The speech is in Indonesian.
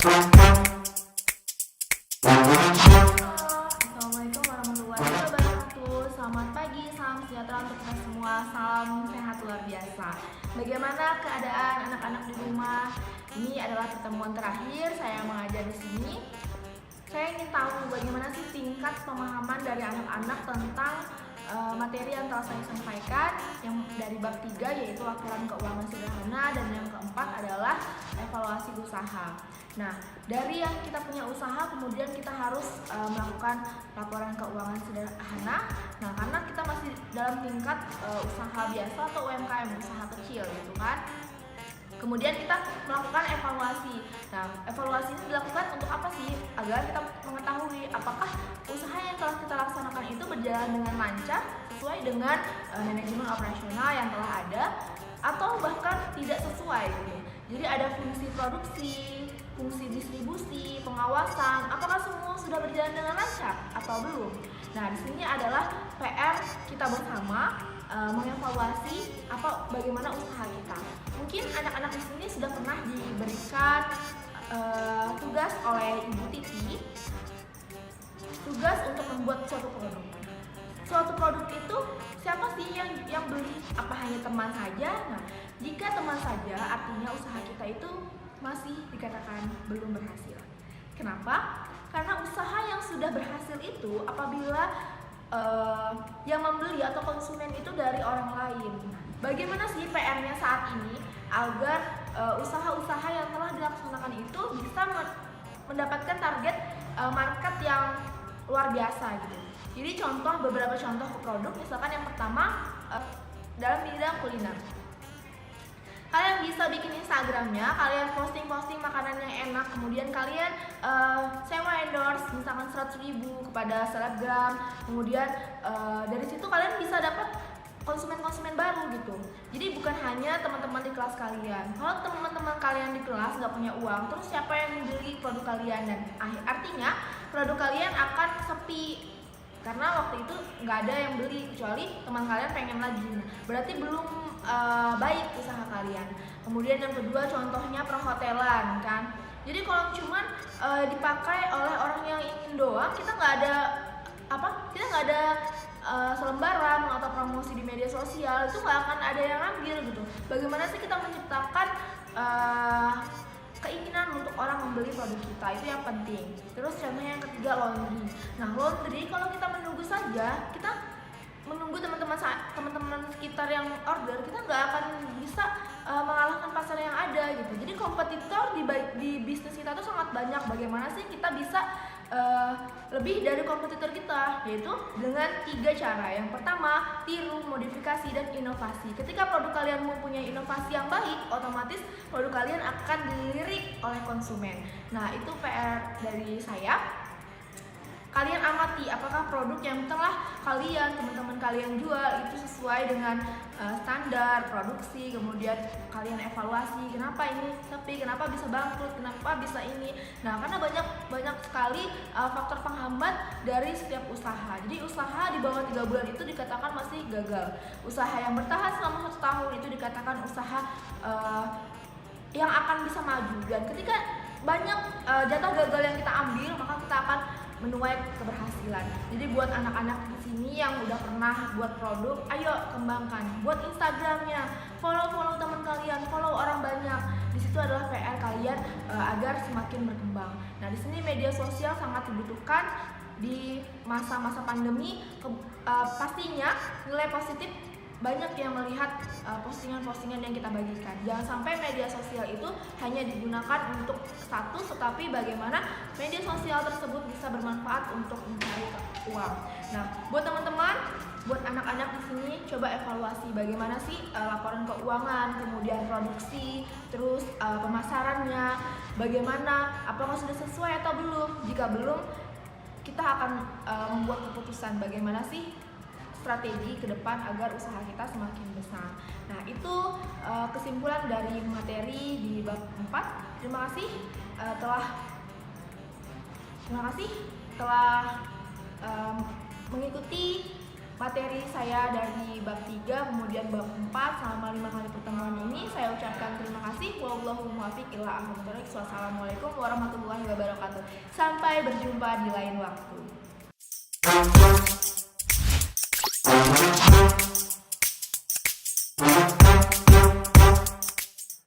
Assalamualaikum warahmatullahi wabarakatuh. Selamat pagi, salam sejahtera untuk kita semua. Salam sehat luar biasa. Bagaimana keadaan anak-anak di rumah? Ini adalah pertemuan terakhir saya mengajar di sini. Saya ingin tahu bagaimana sih tingkat pemahaman dari anak-anak tentang materi yang telah saya sampaikan, yang dari bab 3 yaitu laporan keuangan sederhana, dan yang keempat adalah evaluasi usaha. Nah, dari yang kita punya usaha, kemudian kita harus melakukan laporan keuangan sederhana. Nah, karena kita masih dalam tingkat usaha biasa atau UMKM, usaha kecil gitu kan. Kemudian kita melakukan evaluasi. Nah, evaluasi ini dilakukan untuk apa sih? Agar kita mengetahui apakah usaha yang telah kita laksanakan itu berjalan dengan lancar sesuai dengan manajemen operasional yang telah ada, atau bahkan tidak sesuai gitu. Jadi ada fungsi produksi, fungsi distribusi, pengawasan, apakah semua sudah berjalan dengan lancar atau belum? Nah, di sini adalah PR kita bersama mengevaluasi bagaimana usaha kita. Mungkin anak-anak di sini sudah pernah diberikan tugas oleh Ibu Titi, tugas untuk membuat suatu produk. Suatu produk itu siapa sih yang beli? Apa hanya teman saja? Nah, jika teman saja, artinya usaha kita itu masih dikatakan belum berhasil. Kenapa? Karena usaha yang sudah berhasil itu apabila yang membeli atau konsumen itu dari orang lain. Bagaimana sih PR-nya saat ini agar usaha-usaha yang telah dilaksanakan itu bisa mendapatkan target market yang luar biasa gitu. Jadi beberapa contoh produk, misalkan yang pertama dalam bidang kuliner. Kalian bisa bikin Instagramnya, kalian posting makanan yang enak, kemudian kalian sewa endorse misalkan 100.000 kepada selebgram, kemudian dari situ kalian bisa dapat konsumen-konsumen baru gitu. Jadi bukan hanya teman-teman di kelas kalian. Kalau teman-teman kalian di kelas nggak punya uang, terus siapa yang membeli produk kalian? Dan artinya produk kalian akan sepi karena waktu itu nggak ada yang beli kecuali teman kalian pengen lagi. Berarti belum baik usaha kalian. Kemudian yang kedua contohnya perhotelan kan. Jadi kalau cuman dipakai oleh orang yang ingin doang, kita nggak ada selembaran atau promosi di media sosial, itu nggak akan ada yang ambil gitu. Bagaimana sih kita menciptakan keinginan untuk orang membeli produk kita, itu yang penting. Terus contohnya yang ketiga, laundry. Nah, laundry kalau kita menunggu saja, kita menunggu teman-teman sekitar yang order, kita nggak akan bisa mengalahkan pasar yang ada gitu. Jadi kompetitor di bisnis kita tuh sangat banyak. Bagaimana sih kita bisa lebih dari kompetitor kita, yaitu dengan 3 cara. Yang pertama, tiru, modifikasi, dan inovasi. Ketika produk kalian mempunyai inovasi yang baik, otomatis produk kalian akan dilirik oleh konsumen. Nah, itu PR dari saya. Kalian amati apakah produk yang telah teman-teman kalian jual itu sesuai dengan standar produksi. Kemudian kalian evaluasi, kenapa ini sepi, kenapa bisa bangkrut, kenapa bisa ini. Nah, karena banyak sekali faktor penghambat dari setiap usaha. Jadi usaha di bawah 3 bulan itu dikatakan masih gagal. Usaha yang bertahan selama 1 tahun itu dikatakan usaha yang akan bisa maju. Dan ketika banyak jatah gagal yang kita ambil, maka kita akan menuai keberhasilan. Jadi buat anak-anak di sini yang udah pernah buat produk, ayo kembangkan. Buat Instagramnya, follow teman kalian, follow orang banyak. Di situ adalah PR kalian agar semakin berkembang. Nah, di sini media sosial sangat dibutuhkan di masa-masa pandemi. Pastinya nilai positif banyak yang melihat postingan-postingan yang kita bagikan. Jangan sampai media sosial itu hanya digunakan untuk status, tetapi bagaimana media sosial tersebut bisa bermanfaat untuk mencari uang. Nah, buat teman-teman, buat anak-anak di sini, coba evaluasi bagaimana sih laporan keuangan, kemudian produksi, terus pemasarannya, bagaimana, apakah sudah sesuai atau belum. Jika belum, kita akan membuat keputusan bagaimana sih strategi ke depan agar usaha kita semakin besar. Nah, itu kesimpulan dari materi di bab 4. Terima kasih telah mengikuti materi saya dari bab 3 kemudian bab 4 selama 5 kali pertemuan ini. Saya ucapkan terima kasih. Wassalamualaikum warahmatullahi wabarakatuh. Sampai berjumpa di lain waktu.